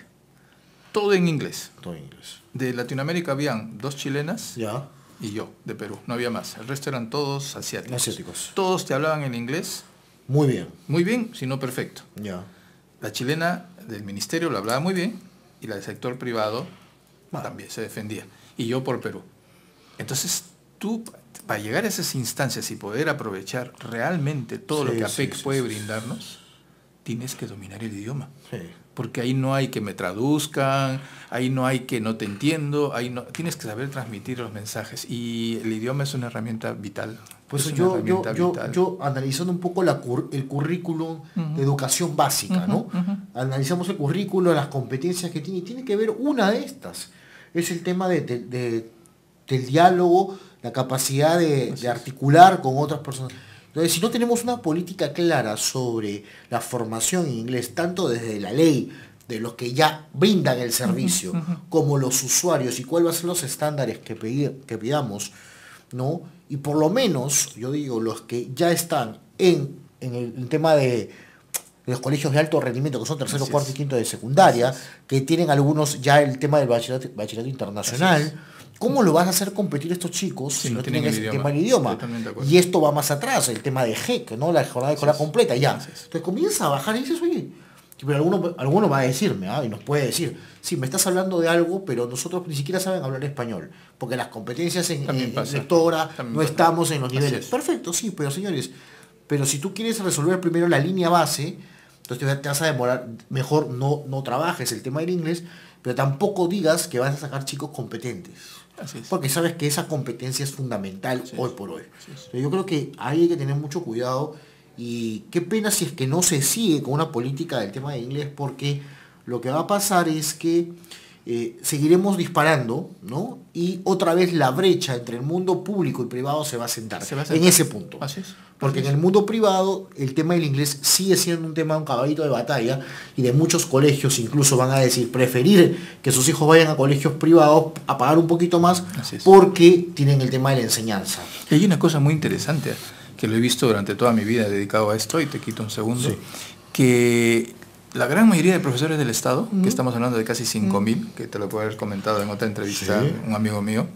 Todo en inglés. Todo en inglés. De Latinoamérica habían 2 chilenas. Ya. Y yo, de Perú. No había más. El resto eran todos asiáticos. Todos te hablaban en inglés. Muy bien. Muy bien, si no perfecto. Ya. La chilena del ministerio lo hablaba muy bien y la del sector privado también se defendía. Y yo por Perú. Entonces, tú, para llegar a esas instancias y poder aprovechar realmente todo lo que APEC puede brindarnos, tienes que dominar el idioma. Sí. Porque ahí no hay que me traduzcan, ahí no hay que no te entiendo, tienes que saber transmitir los mensajes y el idioma es una herramienta vital. Pues yo analizando un poco el currículum de educación básica, ¿no? Analizamos el currículum, las competencias que tiene que ver una de estas. Es el tema del diálogo, la capacidad de articular con otras personas. Entonces, si no tenemos una política clara sobre la formación en inglés, tanto desde la ley, de los que ya brindan el servicio, como los usuarios, y cuáles van a ser los estándares que pidamos, ¿no? Y por lo menos, yo digo, los que ya están en el tema de los colegios de alto rendimiento, que son tercero, cuarto y quinto de secundaria, que tienen algunos ya el tema del bachillerato internacional. ¿Cómo lo vas a hacer competir estos chicos si no tienen ese tema del idioma? Y esto va más atrás, el tema de GEC, ¿no? La jornada de escolar completa, ya. Entonces comienza a bajar y dices, oye, pero alguno va a decirme, y nos puede decir, sí, me estás hablando de algo, pero nosotros ni siquiera saben hablar español, porque las competencias en lectora no estamos en los niveles. Perfecto, sí, pero señores, pero si tú quieres resolver primero la línea base, entonces te vas a demorar, mejor no trabajes el tema del inglés, pero tampoco digas que vas a sacar chicos competentes. Porque sabes que esa competencia es fundamental hoy por hoy. Yo creo que ahí hay que tener mucho cuidado y qué pena si es que no se sigue con una política del tema de inglés, porque lo que va a pasar es que seguiremos disparando, ¿no? Y otra vez la brecha entre el mundo público y privado se va a sentar en ese punto. Porque en el mundo privado el tema del inglés sigue siendo un caballito de batalla, y de muchos colegios incluso van a decir preferir que sus hijos vayan a colegios privados a pagar un poquito más porque tienen el tema de la enseñanza. Y hay una cosa muy interesante que lo he visto durante toda mi vida dedicado a esto, y te quito un segundo, que la gran mayoría de profesores del Estado, que estamos hablando de casi 5.000, que te lo puedo haber comentado en otra entrevista, un amigo mío,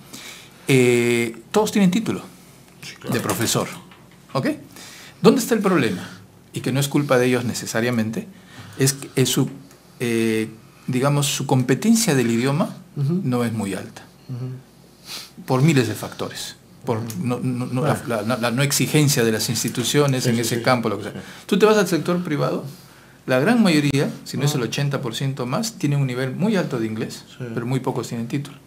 todos tienen título de profesor. ¿Ok? ¿Dónde está el problema? Y que no es culpa de ellos necesariamente, es que su competencia del idioma no es muy alta. Por miles de factores. Por la no exigencia de las instituciones en ese campo, lo que sea. Tú te vas al sector privado, la gran mayoría, si no es el 80% más, tienen un nivel muy alto de inglés, pero muy pocos tienen título.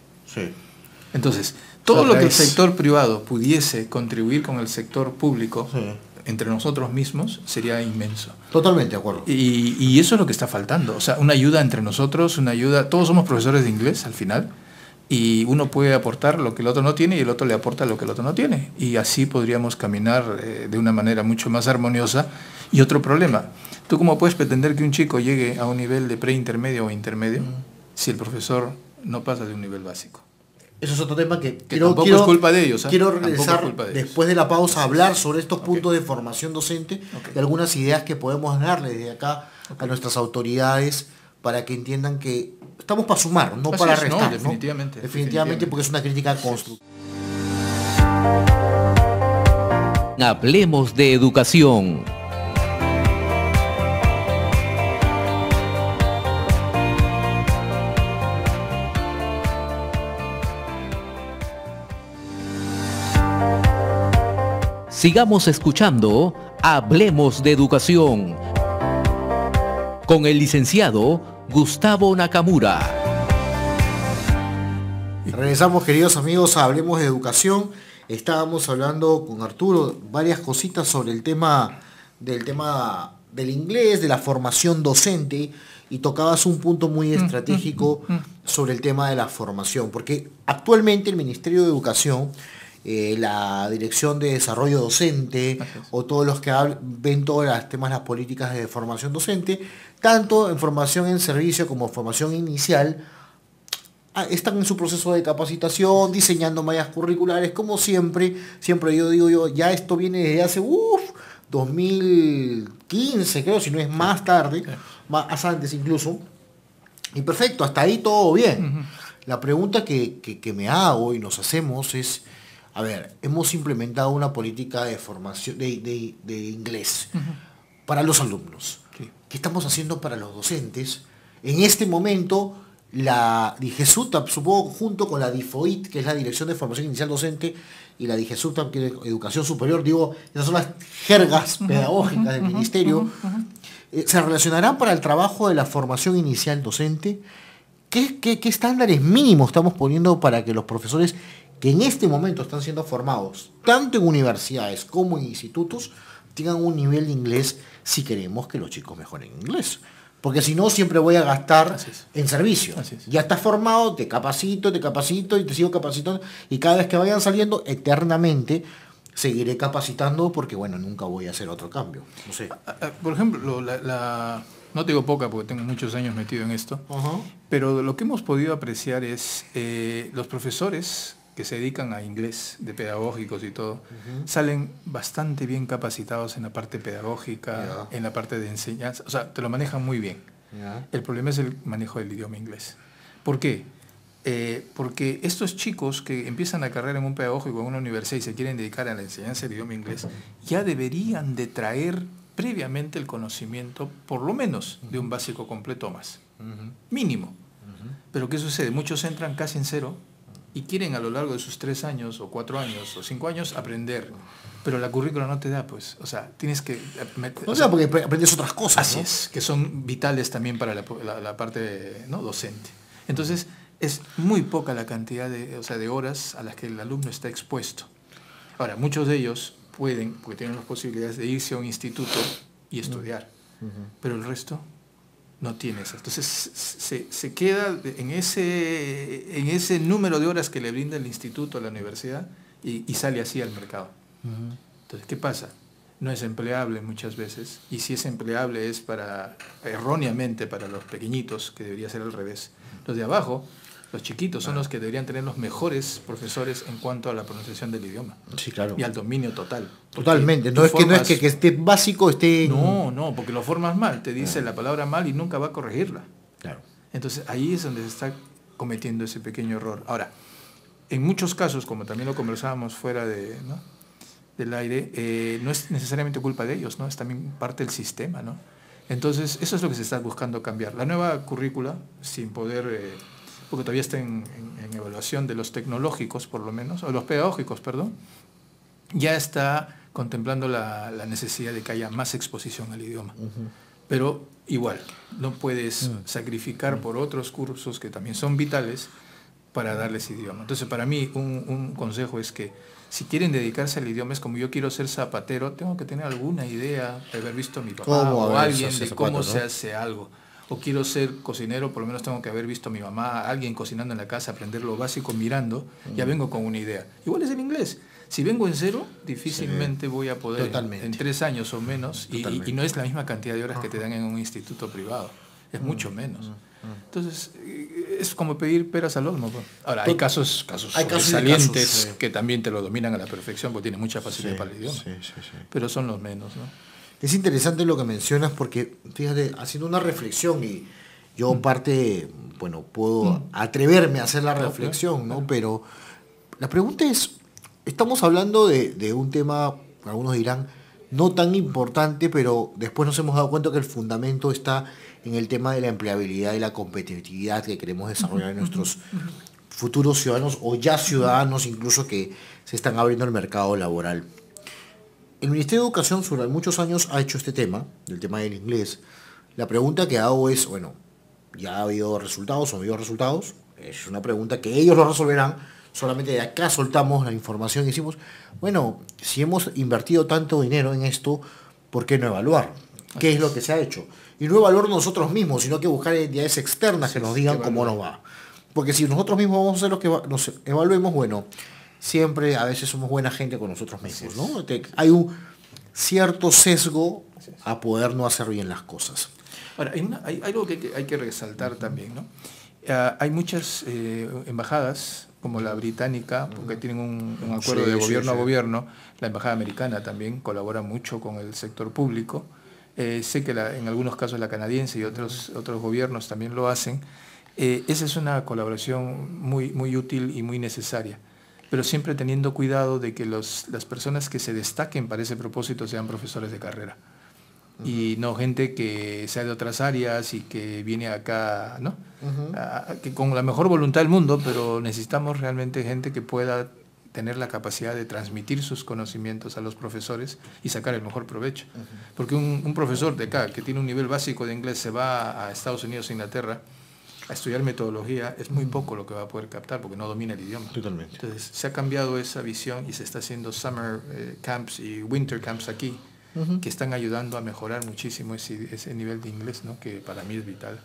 Entonces, todo lo que el sector privado pudiese contribuir con el sector público entre nosotros mismos sería inmenso. Totalmente de acuerdo. Y eso es lo que está faltando. O sea, una ayuda entre nosotros, todos somos profesores de inglés al final, y uno puede aportar lo que el otro no tiene y el otro le aporta lo que el otro no tiene. Y así podríamos caminar de una manera mucho más armoniosa. Y otro problema, ¿tú cómo puedes pretender que un chico llegue a un nivel de preintermedio o intermedio si el profesor no pasa de un nivel básico? Eso es otro tema que tampoco es culpa de ellos. Quiero regresar después de la pausa a hablar sobre estos puntos de formación docente, de algunas ideas que podemos darle desde acá a nuestras autoridades para que entiendan que estamos para sumar, no Así para es, restar. no, definitivamente, Definitivamente, porque es una crítica constructiva. Hablemos de educación. Sigamos escuchando Hablemos de educación con el licenciado Gustavo Nakamura. Regresamos, queridos amigos, a Hablemos de Educación. Estábamos hablando con Arturo varias cositas sobre el tema del inglés, de la formación docente, y tocabas un punto muy estratégico sobre el tema de la formación, porque actualmente el Ministerio de Educación, la Dirección de Desarrollo Docente, o todos los que ven todos los temas, las políticas de formación docente, tanto en formación en servicio como formación inicial, están en su proceso de capacitación, diseñando mallas curriculares, como siempre yo digo, ya esto viene desde hace 2015, creo, si no es más tarde, más antes incluso, y perfecto, hasta ahí todo bien. La pregunta que me hago y nos hacemos es, a ver, hemos implementado una política de formación de inglés para los alumnos. Sí. ¿Qué estamos haciendo para los docentes? En este momento, la DIGESUTAP, supongo, junto con la DIFOIT, que es la Dirección de Formación Inicial Docente, y la DIGESUTAP, que es Educación Superior, digo, esas son las jergas pedagógicas del Ministerio, se relacionarán para el trabajo de la formación inicial docente. ¿Qué estándares mínimos estamos poniendo para que los profesores que en este momento están siendo formados, tanto en universidades como en institutos, tengan un nivel de inglés si queremos que los chicos mejoren inglés? Porque si no, siempre voy a gastar en servicio. Ya estás formado, te capacito y te sigo capacitando. Y cada vez que vayan saliendo, eternamente seguiré capacitando porque, bueno, nunca voy a hacer otro cambio. No sé. Por ejemplo, no te digo poca porque tengo muchos años metido en esto, pero lo que hemos podido apreciar es los profesores que se dedican a inglés, de pedagógicos y todo, salen bastante bien capacitados en la parte pedagógica, en la parte de enseñanza, o sea, te lo manejan muy bien. El problema es el manejo del idioma inglés. ¿Por qué? Porque estos chicos que empiezan la carrera en un pedagógico, en una universidad y se quieren dedicar a la enseñanza del idioma inglés, ya deberían de traer previamente el conocimiento, por lo menos, de un básico completo más. Mínimo. Pero ¿qué sucede? Muchos entran casi en cero y quieren a lo largo de sus 3 años, o 4 años, o 5 años aprender. Pero la currícula no te da, pues. O sea, tienes que... porque aprendes otras cosas, así es, que son vitales también para la parte, ¿no?, docente. Entonces, es muy poca la cantidad de horas a las que el alumno está expuesto. Ahora, muchos de ellos pueden, porque tienen las posibilidades de irse a un instituto y estudiar. Pero el resto no tiene eso. Entonces se queda en ese número de horas que le brinda el instituto a la universidad y sale así al mercado. Entonces, ¿qué pasa? No es empleable muchas veces, y si es empleable es erróneamente para los pequeñitos, que debería ser al revés. Los de abajo, los chiquitos, son los que deberían tener los mejores profesores en cuanto a la pronunciación del idioma. Sí, claro. Y al dominio total. Totalmente. No es que esté básico, esté... No, porque lo formas mal. Te dice la palabra mal y nunca va a corregirla. Claro. Entonces, ahí es donde se está cometiendo ese pequeño error. Ahora, en muchos casos, como también lo conversábamos fuera del aire, no es necesariamente culpa de ellos, ¿no? Es también parte del sistema, ¿no? Entonces, eso es lo que se está buscando cambiar. La nueva currícula, sin poder... porque todavía está en evaluación de los tecnológicos, por lo menos, o los pedagógicos, perdón, ya está contemplando la necesidad de que haya más exposición al idioma. Pero igual, no puedes sacrificar por otros cursos que también son vitales para darles idioma. Entonces, para mí, un consejo es que si quieren dedicarse al idioma, es como yo quiero ser zapatero, tengo que tener alguna idea de haber visto a mi papá o a alguien de cómo se hace algo. O quiero ser cocinero, por lo menos tengo que haber visto a mi mamá, a alguien cocinando en la casa, aprender lo básico mirando, ya vengo con una idea. Igual es el inglés. Si vengo en cero, difícilmente voy a poder en 3 años o menos, y no es la misma cantidad de horas que te dan en un instituto privado, es mucho menos. Entonces, es como pedir peras al olmo. Ahora, hay casos sobresalientes que también te lo dominan a la perfección, porque tienen mucha facilidad para el idioma, pero son los menos, ¿no? Es interesante lo que mencionas porque, fíjate, haciendo una reflexión y Yo parte, bueno, puedo atreverme a hacer la reflexión, ¿no? Pero la pregunta es, estamos hablando de un tema, algunos dirán, no tan importante, pero después nos hemos dado cuenta que el fundamento está en el tema de la empleabilidad y la competitividad que queremos desarrollar en nuestros futuros ciudadanos o ya ciudadanos incluso que se están abriendo al mercado laboral. El Ministerio de Educación durante muchos años ha hecho este tema, del tema del inglés. La pregunta que hago es, bueno, ya ha habido resultados o no ha habido resultados. Es una pregunta que ellos lo resolverán. Solamente de acá soltamos la información y decimos, bueno, si hemos invertido tanto dinero en esto, ¿por qué no evaluar? ¿Qué es lo que se ha hecho? Y no evaluar nosotros mismos, sino que buscar entidades externas que nos digan cómo nos va. Porque si nosotros mismos vamos a hacer lo que nos evaluemos, bueno, siempre a veces somos buena gente con nosotros mismos, ¿no? Hay un cierto sesgo a poder no hacer bien las cosas. Ahora, hay algo que hay que resaltar también, ¿no? Hay muchas embajadas, como la británica, porque tienen un acuerdo de gobierno a gobierno. La embajada americana también colabora mucho con el sector público. Sé que en algunos casos la canadiense y otros gobiernos también lo hacen. Esa es una colaboración muy útil y muy necesaria, pero siempre teniendo cuidado de que las personas que se destaquen para ese propósito sean profesores de carrera. Y no gente que sea de otras áreas y que viene acá, ¿no? Que con la mejor voluntad del mundo, pero necesitamos realmente gente que pueda tener la capacidad de transmitir sus conocimientos a los profesores y sacar el mejor provecho. Porque un profesor de acá que tiene un nivel básico de inglés se va a Estados Unidos o Inglaterra a estudiar metodología, es muy poco lo que va a poder captar porque no domina el idioma. Totalmente. Entonces se ha cambiado esa visión y se está haciendo summer camps y winter camps aquí, que están ayudando a mejorar muchísimo ese nivel de inglés, ¿no? Que para mí es vital.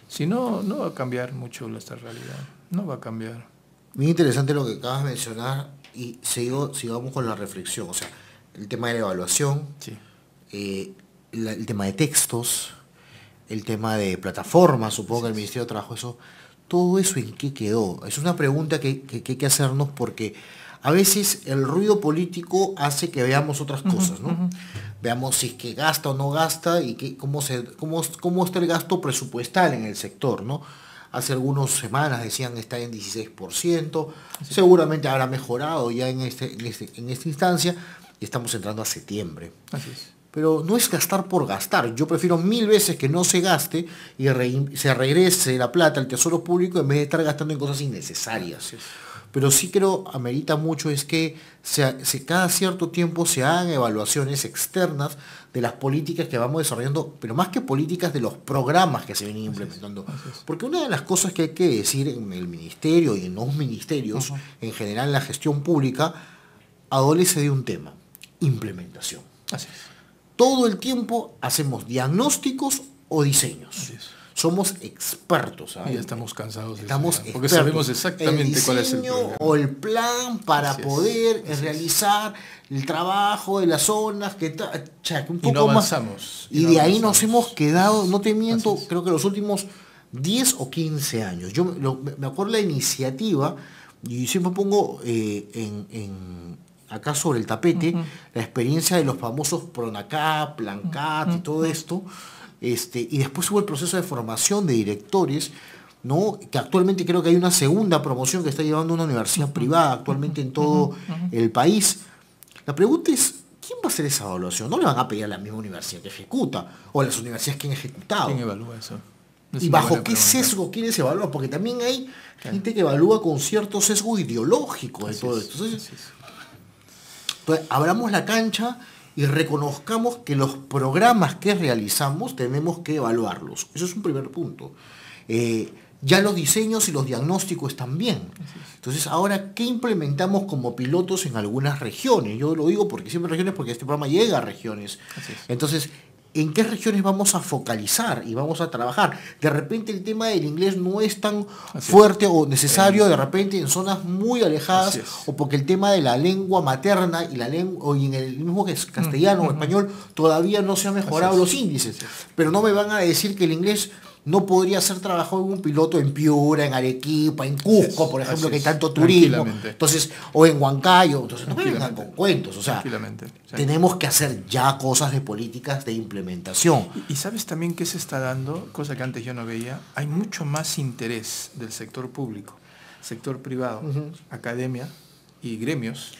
Si no, no va a cambiar mucho nuestra realidad, no va a cambiar. Muy interesante lo que acabas de mencionar y sigamos con la reflexión, o sea, el tema de la evaluación, Sí. El tema de textos, el tema de plataformas, supongo que el Ministerio de Trabajo, todo eso en qué quedó. Es una pregunta que hay que hacernos porque a veces el ruido político hace que veamos otras cosas, ¿no? Veamos si es que gasta o no gasta y cómo está el gasto presupuestal en el sector, ¿no? Hace algunas semanas decían que está en 16%, seguramente habrá mejorado ya en esta instancia y estamos entrando a septiembre. Así es. Pero no es gastar por gastar. Yo prefiero 1000 veces que no se gaste y se regrese la plata al tesoro público en vez de estar gastando en cosas innecesarias. Pero sí creo, amerita mucho, es que cada cierto tiempo se hagan evaluaciones externas de las políticas que vamos desarrollando, pero más que políticas de los programas que se vienen implementando. Porque una de las cosas que hay que decir en el ministerio y en los ministerios, en general en la gestión pública, adolece de un tema: implementación. Así es. Todo el tiempo hacemos diagnósticos o diseños. Somos expertos, ¿sabes? Y ya estamos cansados de eso. Porque sabemos exactamente cuál es el diseño o el plan para poder realizar el trabajo de las zonas, un poco y no avanzamos. Más. Y de ahí nos hemos quedado, no te miento, creo que los últimos 10 o 15 años. Yo me acuerdo la iniciativa, y siempre pongo acá sobre el tapete la experiencia de los famosos PRONACAP, PLANCAT y todo esto. Y después hubo el proceso de formación de directores, ¿no? Que actualmente creo que hay una segunda promoción que está llevando una universidad privada actualmente en todo el país. La pregunta es, ¿quién va a hacer esa evaluación? No le van a pedir a la misma universidad que ejecuta, o a las universidades que han ejecutado. ¿Quién evalúa eso? ¿Y bajo qué sesgo quieres evaluar? Porque también hay gente que evalúa con cierto sesgo ideológico de todo esto. Entonces, abramos la cancha y reconozcamos que los programas que realizamos tenemos que evaluarlos. Eso es un primer punto. Ya los diseños y los diagnósticos están bien. Entonces, ahora, ¿qué implementamos como pilotos en algunas regiones? Yo lo digo porque siempre regiones, porque este programa llega a regiones. Entonces, ¿en qué regiones vamos a focalizar y vamos a trabajar? De repente el tema del inglés no es tan fuerte o necesario, de repente en zonas muy alejadas, o porque el tema de la lengua materna y la lengua, y en el mismo que es castellano o español, todavía no se han mejorado los índices. Pero no me van a decir que el inglés no podría ser trabajado en un piloto en Piura, en Arequipa, en Cusco, por ejemplo, que hay tanto turismo, entonces, o en Huancayo, entonces no me vengan con cuentos, o sea, tenemos que hacer ya cosas de políticas de implementación. Y sabes también qué se está dando, cosa que antes yo no veía, hay mucho más interés del sector público, sector privado, academia y gremios,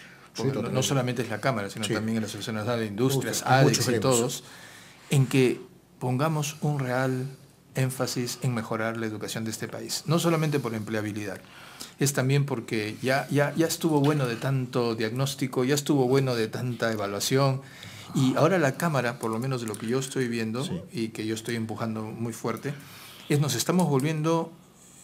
no solamente es la Cámara, sino también la Asociación Nacional de Industrias, ADEX y todos, en que pongamos un real énfasis en mejorar la educación de este país. No solamente por empleabilidad, es también porque ya estuvo bueno de tanto diagnóstico, ya estuvo bueno de tanta evaluación, y ahora la Cámara, por lo menos de lo que yo estoy viendo, y que yo estoy empujando muy fuerte, nos estamos volviendo,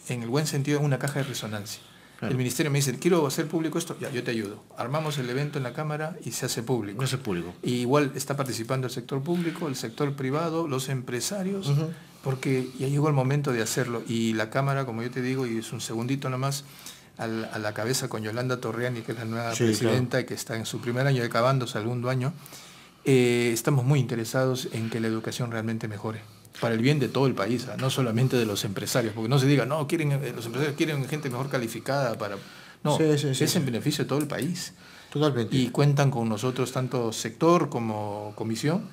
en el buen sentido, una caja de resonancia. Claro. El ministerio me dice, quiero hacer público esto, ya, yo te ayudo. Armamos el evento en la Cámara y se hace público. No se público. Y igual está participando el sector público, el sector privado, los empresarios, porque ya llegó el momento de hacerlo. Y la Cámara, como yo te digo, y es un segundito nomás, a la cabeza con Yolanda Torreani, que es la nueva presidenta, y que está en su primer año, acabando segundo año, estamos muy interesados en que la educación realmente mejore, para el bien de todo el país, no solamente de los empresarios, porque no se diga, no, los empresarios quieren gente mejor calificada para... No, es en beneficio de todo el país. Totalmente. Y cuentan con nosotros, tanto sector como comisión,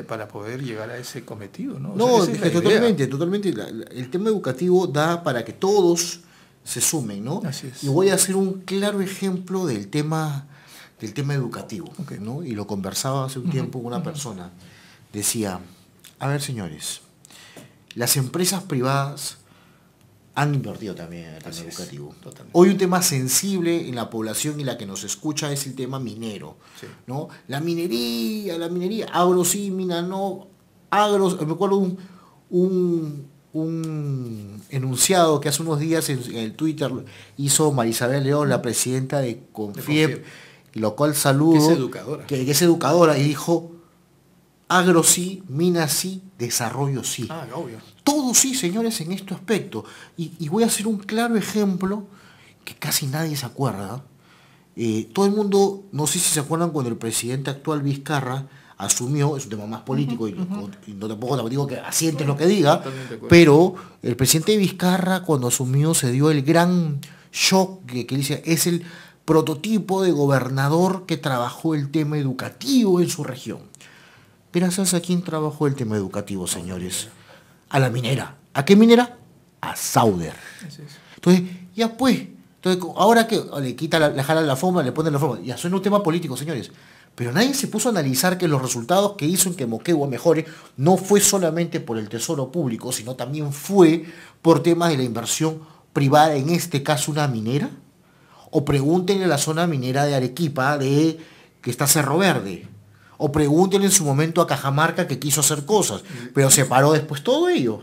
para poder llegar a ese cometido, ¿no? No, totalmente. El tema educativo da para que todos se sumen, ¿no? Así es. Y voy a hacer un claro ejemplo del tema educativo, ¿no? Y lo conversaba hace un tiempo con una persona. Decía, a ver, señores, las empresas privadas han invertido también en el tema educativo. Hoy un tema sensible en la población y la que nos escucha es el tema minero, ¿no? La minería, agro sí, mina no, agro, me acuerdo un enunciado que hace unos días en el Twitter hizo Marisabel León, la presidenta de Confiep, lo cual saludo, que es educadora, y dijo, agro sí, mina sí, desarrollo sí. Obvio. Todo sí, señores, en este aspecto. Y voy a hacer un claro ejemplo que casi nadie se acuerda. Todo el mundo, no sé si se acuerdan cuando el presidente actual Vizcarra asumió, es un tema más político y no tampoco digo que asientes lo que diga, pero el presidente Vizcarra cuando asumió se dio el gran shock que dice, es el prototipo de gobernador que trabajó el tema educativo en su región. Gracias a quién trabajó el tema educativo, señores. A la minera. ¿A qué minera? A Sauder. Entonces, ya pues, ahora que le quita le jala la forma, le pone la forma. Ya, eso es un tema político, señores. Pero nadie se puso a analizar que los resultados que hizo en que Moquegua mejore no fue solamente por el tesoro público, sino también fue por temas de la inversión privada, en este caso una minera. O pregúntenle a la zona minera de Arequipa, que está Cerro Verde. O pregúntenle en su momento a Cajamarca, que quiso hacer cosas, pero se paró después todo ello.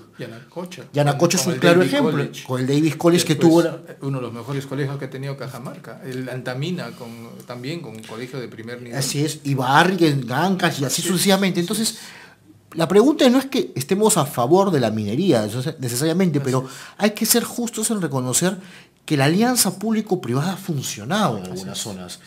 Yanacocha es un claro ejemplo, con el Davis College que tuvo... Uno de los mejores colegios que ha tenido Cajamarca. El Antamina, también con un colegio de primer nivel. Así es, y Barri, en Gancas y así sucesivamente. Entonces, la pregunta no es que estemos a favor de la minería, necesariamente, pero hay que ser justos en reconocer que la alianza público-privada ha funcionado en algunas zonas.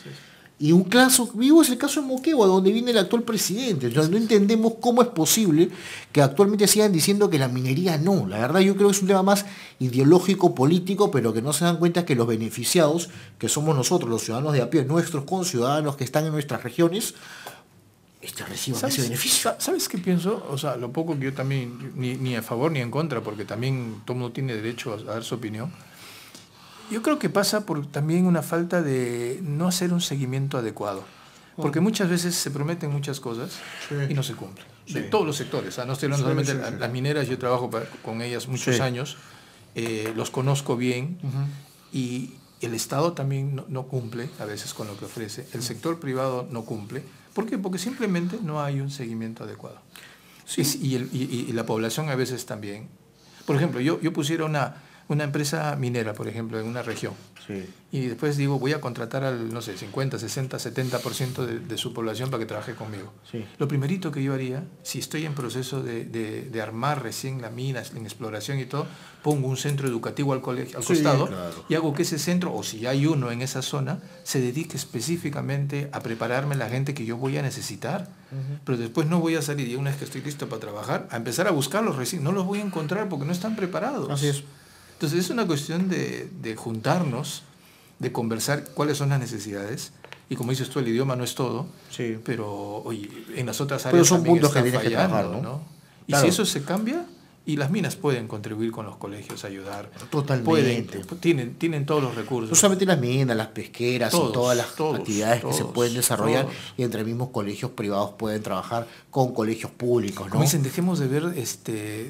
Y un caso vivo es el caso de Moquegua, donde viene el actual presidente. Entonces, no entendemos cómo es posible que actualmente sigan diciendo que la minería no. La verdad, yo creo que es un tema más ideológico, político, pero que no se dan cuenta que los beneficiados, que somos nosotros, los ciudadanos de a pie, nuestros conciudadanos que están en nuestras regiones, reciban ese beneficio. ¿Sabes qué pienso? O sea, lo poco que yo también, ni a favor ni en contra, porque también todo mundo tiene derecho a dar su opinión. Yo creo que pasa por también una falta de no hacer un seguimiento adecuado. Porque muchas veces se prometen muchas cosas y no se cumplen. De todos los sectores. No estoy hablando solamente de las mineras, yo trabajo con ellas muchos años, los conozco bien, y el Estado también no cumple a veces con lo que ofrece. El sector privado no cumple. ¿Por qué? Porque simplemente no hay un seguimiento adecuado. Y la población a veces también. Por ejemplo, yo pusiera una empresa minera, por ejemplo, en una región. Sí. Y después digo, voy a contratar al, no sé, 50, 60, 70% de su población para que trabaje conmigo. Sí. Lo primerito que yo haría, si estoy en proceso de armar recién la mina, en exploración y todo, pongo un centro educativo al costado, claro. y hago que ese centro, o si hay uno en esa zona, se dedique específicamente a prepararme la gente que yo voy a necesitar. Pero después no voy a salir, y una vez que estoy listo para trabajar, a empezar a buscarlos recién. No los voy a encontrar porque no están preparados. Así es. Entonces es una cuestión de juntarnos, de conversar cuáles son las necesidades. Y como dices tú, el idioma no es todo, Sí. pero oye, en las otras áreas Pero son también puntos que está tienes que trabajar, fallando, ¿no? Y Claro. si eso se cambia, y las minas pueden contribuir con los colegios, ayudar. Totalmente. Tienen todos los recursos. No solamente las minas, las pesqueras y todas las actividades que se pueden desarrollar y entre mismos colegios privados pueden trabajar con colegios públicos, ¿no? Como dicen, dejemos de ver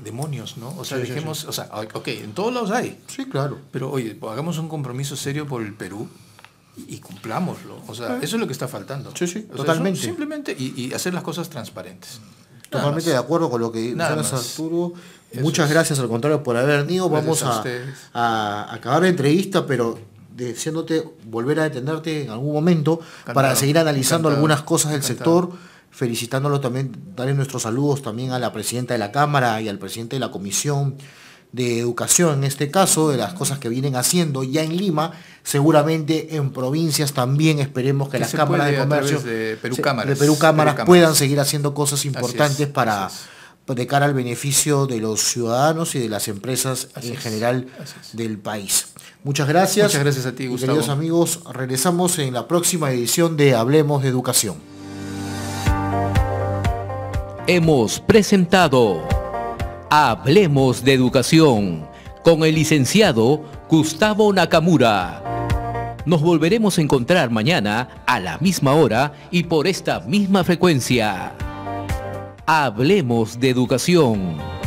demonios, ¿no? O sea, Sí, sí, dejemos, o sea, ok, en todos lados hay. Sí, claro. Pero oye, pues, hagamos un compromiso serio por el Perú y cumplámoslo. O sea, eso es lo que está faltando. Sí, sí, O sea, totalmente. simplemente y hacer las cosas transparentes. Totalmente de acuerdo con lo que Nada mencionas, más. Arturo. Eso Muchas es. gracias, al contrario, por haber venido. Gracias Vamos a ustedes. a acabar la entrevista, pero deseándote volver a detenerte en algún momento para seguir analizando algunas cosas del sector, felicitándolo también, darle nuestros saludos también a la presidenta de la Cámara y al presidente de la Comisión de Educación, en este caso, de las cosas que vienen haciendo ya en Lima, seguramente en provincias también. Esperemos que las cámaras de comercio de Perú de Cámaras, Perú Cámaras Cámaras puedan seguir haciendo cosas importantes es, para así de cara al beneficio de los ciudadanos y de las empresas en general del país. Muchas gracias. Muchas gracias a ti, Y Gustavo. queridos amigos, regresamos en la próxima edición de Hablemos de Educación. Hemos presentado Hablemos de Educación con el licenciado Gustavo Nakamura. Nos volveremos a encontrar mañana a la misma hora y por esta misma frecuencia. Hablemos de Educación.